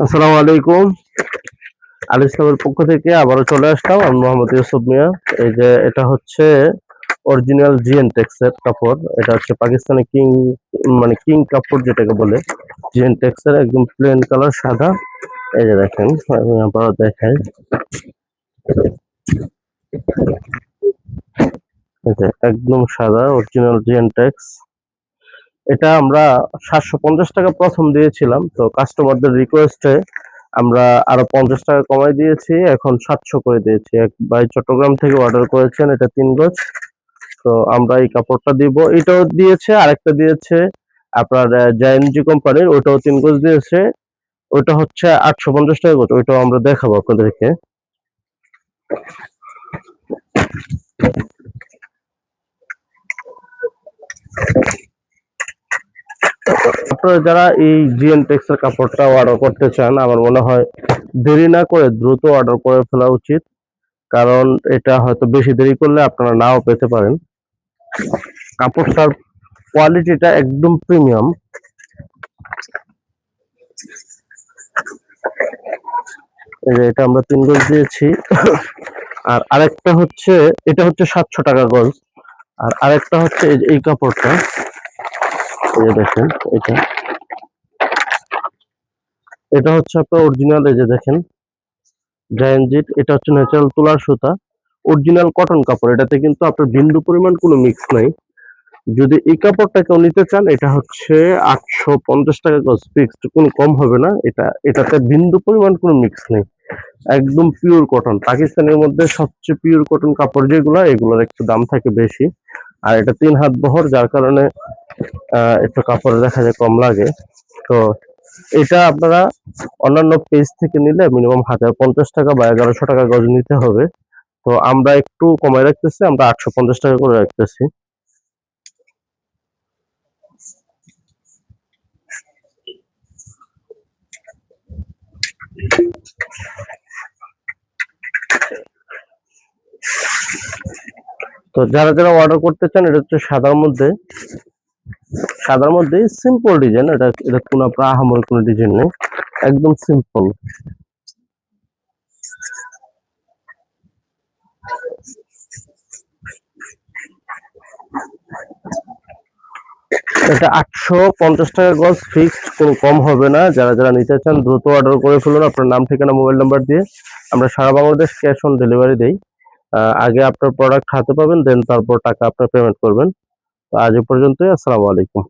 আসসালামু আলাইকুম। আল ইসলামের পক্ষ থেকে আবারও চলে আসলাম। আমি মোহাম্মদ ইউসুফ মিয়া। এই যে এটা হচ্ছে অরিজিনাল জিএন টেক্সের কাপড়। এটা হচ্ছে পাকিস্তানি কিং, মানে কিং কাপড় যেটাকে বলে। জিএন টেক্সের একদম প্লেন কালার সাদা। এই যে দেখেন, আমি আবার দেখাই। এই যে একদম সাদা অরিজিনাল জিএন টেক্স। এটা আমরা ৭৫০ টাকা প্রথম দিয়েছিলাম, তো কাস্টমারদের রিকোয়েস্টে আমরা আরো ৫০ টাকা কমাই দিয়েছি, এখন ৭০০ করে দিয়েছি। এক ভাই চট্টগ্রাম থেকে অর্ডার করেছেন, এটা ৩ গজ। তো আমরা এই কাপড়টা দিব। এটাও দিয়েছে, আরেকটা দিয়েছে আপনার জায়েন্ট কোম্পানির, ওটাও ৩ গজ দিয়েছে। ওটা হচ্ছে ৮৫০ টাকা গজ, ওইটাও আমরা দেখাবো আপনাদেরকে। আপনারা যারা এই জিএন টেক্স এর কাপড়টা অর্ডার করতে চান, আমার মনে হয় দেরি না করে দ্রুত অর্ডার করে ফেলা উচিত। কারণ এটা হয়তো বেশি দেরি করলে আপনারা নাও পেতে পারেন। কাপড়টার কোয়ালিটিটা একদম প্রিমিয়াম। এই যে এটা আমরা ৩ গজ দিয়েছি। আর আরেকটা হচ্ছে, এটা হচ্ছে ৭০০ টাকা গজ। আর আরেকটা হচ্ছে এই কাপড়টা, এই যে দেখেন, এটা এটা হচ্ছে আপনার অরিজিনাল। এই যে দেখেন জায়েন্ট, এটা হচ্ছে ন্যাচারাল তুলার সুতা, অরিজিনাল কটন কাপড়। এটাতে কিন্তু আপনার বিন্দু পরিমাণ কোনো মিক্স নাই। যদি এই কাপড়টা কেউ নিতে চান, এটা হচ্ছে ৮৫০ টাকা গজ, ফিক্সড, কোনো কম হবে না। এটাতে বিন্দু পরিমাণ কোনো মিক্স নেই, একদম পিওর কটন। পাকিস্তানের মধ্যে সবচেয়ে পিওর কটন কাপড় যেগুলো, এগুলোর একটু দাম থাকে বেশি। আর এটা ৩ হাত বহর, যার কারণে একটু কাপড়ে দেখা যায় কম লাগে। তো এটা আপনারা অন্যান্য পেজ থেকে নিলে মিনিমাম ১০৫০ টাকা বা ১১০০ টাকা গজ নিতে হবে। তো আমরা একটু কমায় রাখতেছি, আমরা ৮৫০ টাকা করে রাখতেছি। তো যারা যারা অর্ডার করতে চান, এটা হচ্ছে সাদার মধ্যে সিম্পল ডিজাইন। এটা কোনো আপনার আহামরি কোনো ডিজাইন নেই, একদম সিম্পল। এটা ৮৫০ টাকা গজ, ফিক্সড, কোনো কম হবে না। যারা যারা নিতে চান দ্রুত অর্ডার করে ফেলুন আপনার নাম, ঠিকানা, মোবাইল নাম্বার দিয়ে। আমরা সারা বাংলাদেশ ক্যাশ অন ডেলিভারি দেই। আগে আপনার প্রোডাক্ট হাতে পাবেন, দেন তারপর টাকা আপনার পেমেন্ট করবেন। তো আজ এ পর্যন্তই। আসসালামু আলাইকুম।